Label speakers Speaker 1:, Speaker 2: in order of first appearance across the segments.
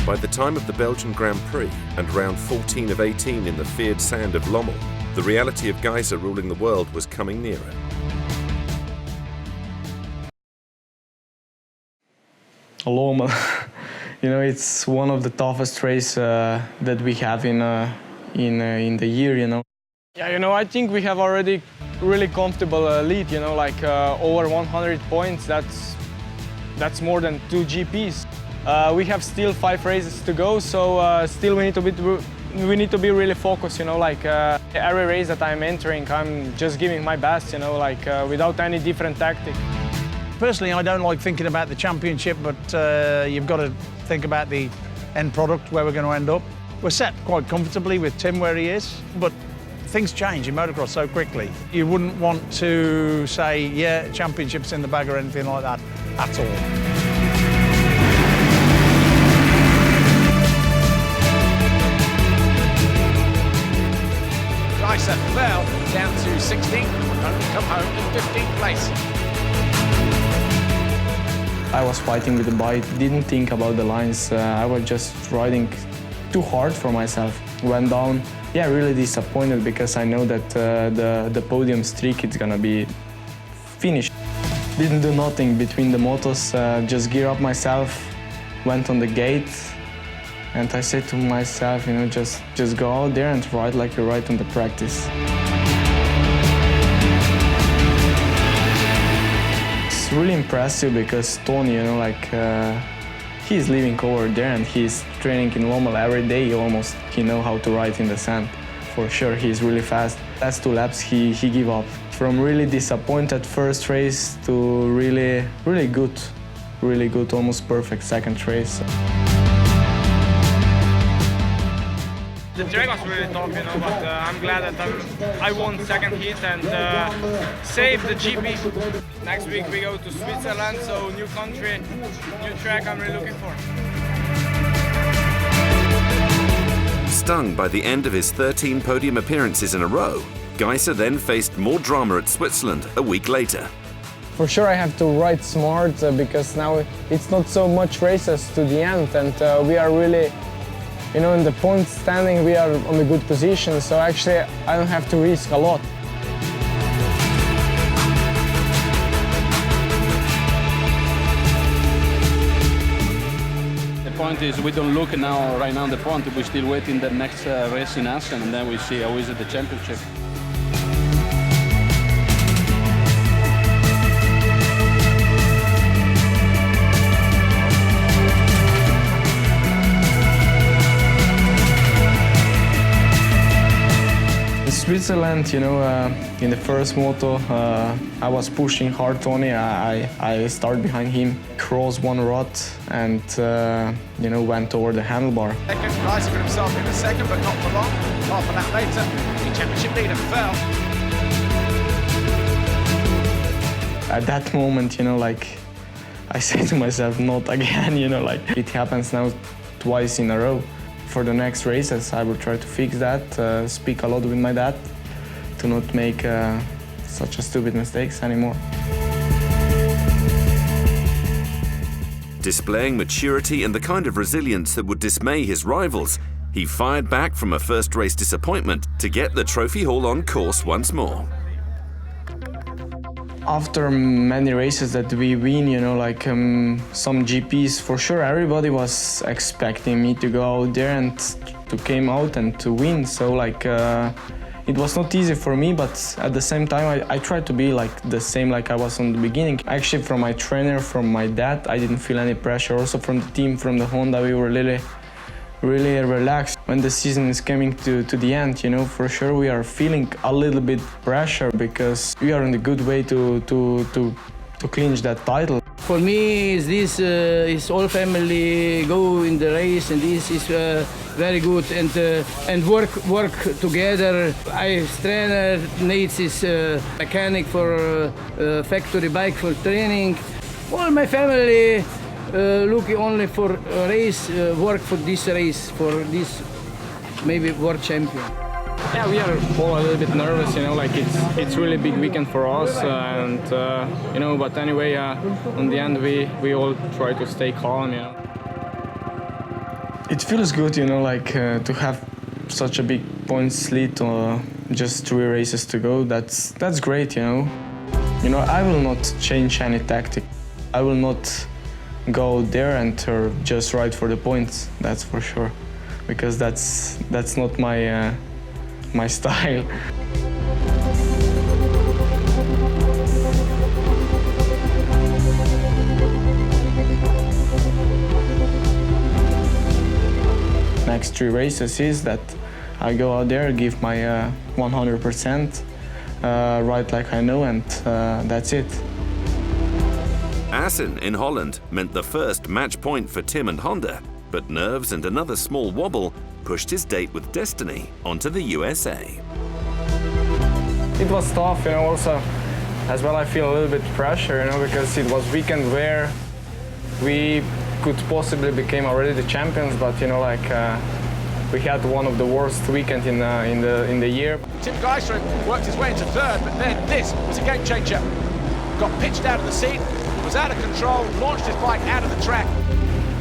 Speaker 1: By the time of the Belgian Grand Prix and round 14 of 18 in the feared sand of Lommel, the reality of Gajser ruling the world was coming nearer.
Speaker 2: Lommel, it's one of the toughest races that we have in the year, Yeah, I think we have already really comfortable lead, over 100 points. That's more than 2 GPs. We have still 5 races to go, so still we need to be really focused, every race that I'm entering, I'm just giving my best, without any different tactic.
Speaker 3: Personally, I don't like thinking about the championship, but you've got to think about the end product, where we're going to end up. We're set quite comfortably with Tim where he is, but things change in motocross so quickly. You wouldn't want to say, yeah, championship's in the bag or anything like that at all.
Speaker 4: Gajser fell down to 16th, only come home in 15th place.
Speaker 2: I was fighting with the bike, didn't think about the lines. I was just riding too hard for myself. Went down, yeah, really disappointed because I know that the podium streak is gonna be finished. Didn't do nothing between the motos, just gear up myself, went on the gate, and I said to myself, just go out there and ride like you ride on the practice. It's really impressive because Tony, he's living over there and he's training in Lommel every day almost. He knows how to ride in the sand. For sure, he's really fast. Last 2 laps, he gave up. From really disappointed first race to really good, almost perfect second race.
Speaker 5: The track was really tough, but I'm glad that I won second heat and saved the GP. Next week we go to Switzerland, so new country, new track I'm really looking for.
Speaker 1: Stung by the end of his 13 podium appearances in a row, Gajser then faced more drama at Switzerland a week later.
Speaker 2: For sure I have to ride smart because now it's not so much races to the end and we are really, in the point standing we are on a good position, so actually I don't have to risk a lot.
Speaker 6: The point is we don't look right now at the point, we're still waiting the next race in Assen and then we see how is it the championship.
Speaker 2: In Switzerland, in the first moto, I was pushing hard Tony. I started behind him, crossed one rod and, went over the handlebar.
Speaker 4: Second, Gajser got himself in a second, but not for long. Half a lap later, the championship leader fell.
Speaker 2: At that moment, I said to myself, not again, it happens now twice in a row. For the next races, I will try to fix that, speak a lot with my dad to not make such a stupid mistakes anymore.
Speaker 1: Displaying maturity and the kind of resilience that would dismay his rivals, he fired back from a first race disappointment to get the trophy haul on course once more.
Speaker 2: After many races that we win, some GPs, for sure everybody was expecting me to go out there and to come out and to win. So it was not easy for me, but at the same time I tried to be the same like I was on the beginning. Actually, from my trainer, from my dad, I didn't feel any pressure. Also from the team, from the Honda, we were really relaxed. When the season is coming to the end, for sure we are feeling a little bit pressure because we are in a good way to clinch that title.
Speaker 7: For me, this is all family go in the race, and this is very good and work together. I trainer needs his mechanic for factory bike for training. All my family looking only for a race, work for this race, for this maybe world champion.
Speaker 2: Yeah, we are all a little bit nervous, it's really big weekend for us, and but anyway, on the end we all try to stay calm, It feels good, you know, like to have such a big points lead, just 3 races to go. That's great, you know. You know, I will not change any tactic. I will not go there and just ride for the points. That's for sure, because that's not my my style. Next 3 races is that I go out there, give my 100%, ride like I know, and that's it.
Speaker 1: Assen in Holland meant the first match point for Tim and Honda, but nerves and another small wobble pushed his date with Destiny onto the USA.
Speaker 2: It was tough, you know, also as well I feel a little bit pressure, you know, because it was weekend where we could possibly become already the champions, but you know, like we had one of the worst weekends in the year.
Speaker 4: Tim Gajser worked his way into 3rd, but then this was a game changer. Got pitched out of the seat, was out of control, launched his bike out of the track.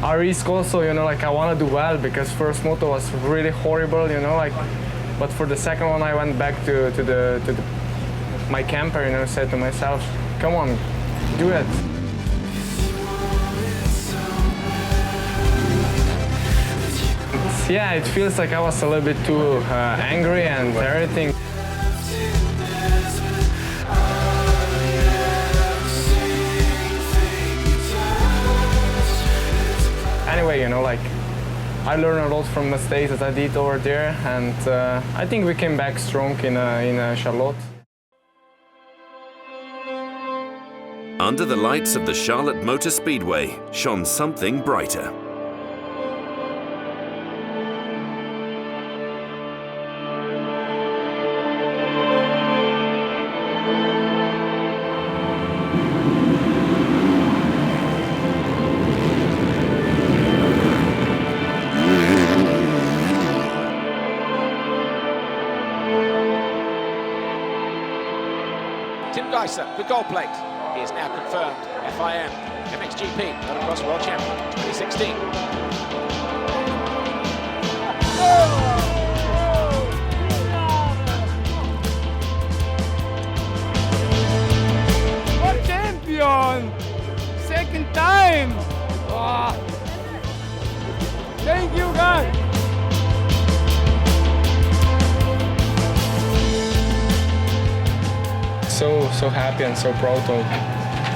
Speaker 2: I risk also, you know, like I want to do well, because first moto was really horrible, you know, like, but for the second one I went back to my camper, you know, said to myself, come on, do it. Yeah, it feels like I was a little bit too angry and everything. Anyway, you know, like I learned a lot from mistakes that I did over there, and I think we came back strong in Charlotte.
Speaker 1: Under the lights of the Charlotte Motor Speedway shone something brighter.
Speaker 4: Tim Gajser, the gold plate. He is now confirmed FIM MXGP Motocross World Champion 2016.
Speaker 8: World champion! Second time! Wow. Thank you, guys!
Speaker 2: So happy and so proud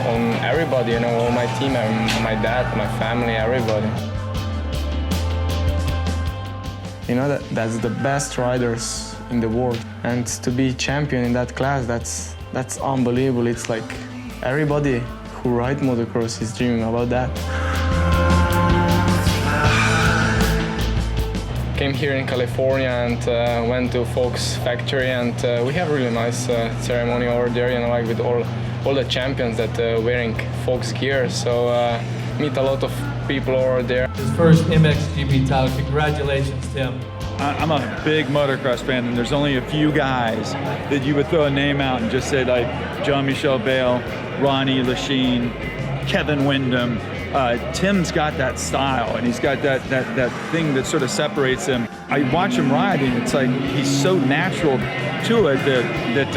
Speaker 2: on everybody, you know, all my team, my dad, my family, everybody. You know, that's the best riders in the world, and to be champion in that class, that's unbelievable. It's like everybody who rides motocross is dreaming about that. Came here in California and went to Fox factory, and we had a really nice ceremony over there, you know, like with all the champions that wearing Fox gear. So meet a lot of people over there.
Speaker 9: His first MXGP title. Congratulations, Tim.
Speaker 10: I'm a big motocross fan, and there's only a few guys that you would throw a name out and just say, like Jean-Michel Bale, Ronnie Lachine, Kevin Windham. Tim's got that style, and he's got that thing that sort of separates him. I watch him ride, and it's like he's so natural to it that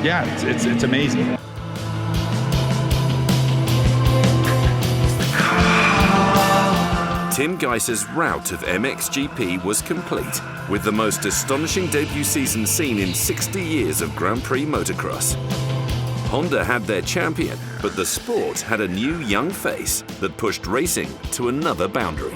Speaker 10: yeah, it's amazing.
Speaker 1: Tim Gajser's route of MXGP was complete, with the most astonishing debut season seen in 60 years of Grand Prix motocross. Honda had their champion, but the sport had a new young face that pushed racing to another boundary.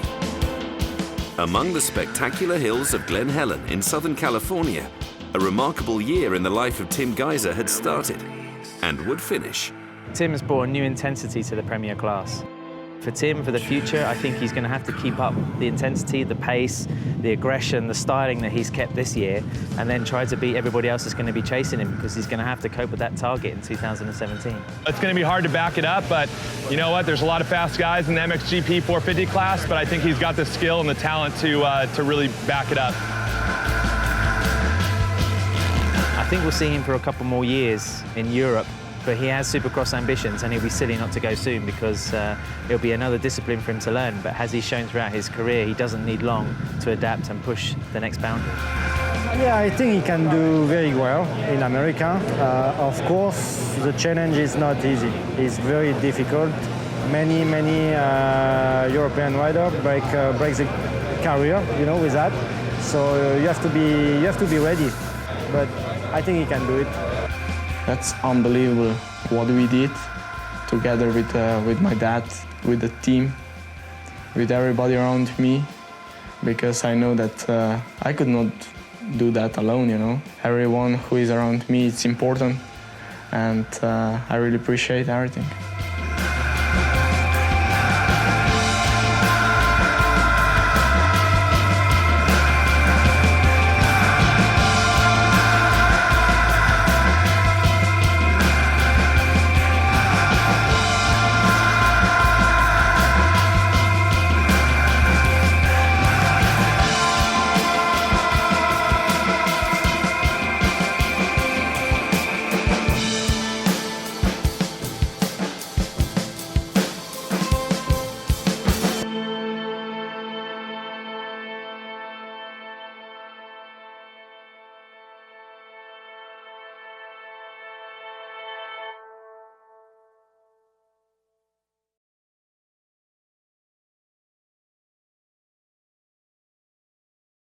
Speaker 1: Among the spectacular hills of Glen Helen in Southern California, a remarkable year in the life of Tim Gajser had started and would finish.
Speaker 11: Tim has brought a new intensity to the Premier class. For Tim, for the future, I think he's going to have to keep up the intensity, the pace, the aggression, the styling that he's kept this year, and then try to beat everybody else that's going to be chasing him, because he's going to have to cope with that target in 2017.
Speaker 12: It's going to be hard to back it up, but you know what? There's a lot of fast guys in the MXGP 450 class, but I think he's got the skill and the talent to really back it up.
Speaker 11: I think we'll see him for a couple more years in Europe, But he has Supercross ambitions, and he'll be silly not to go soon, because it'll be another discipline for him to learn. But as he's shown throughout his career, he doesn't need long to adapt and push the next boundary.
Speaker 13: Yeah, I think he can do very well in America. Of course, the challenge is not easy. It's very difficult. Many European riders break the career, you know, with that. So you have to be ready. But I think he can do it.
Speaker 2: That's unbelievable what we did together with my dad, with the team, with everybody around me, because I know that I could not do that alone, you know. Everyone who is around me, it's important, and I really appreciate everything.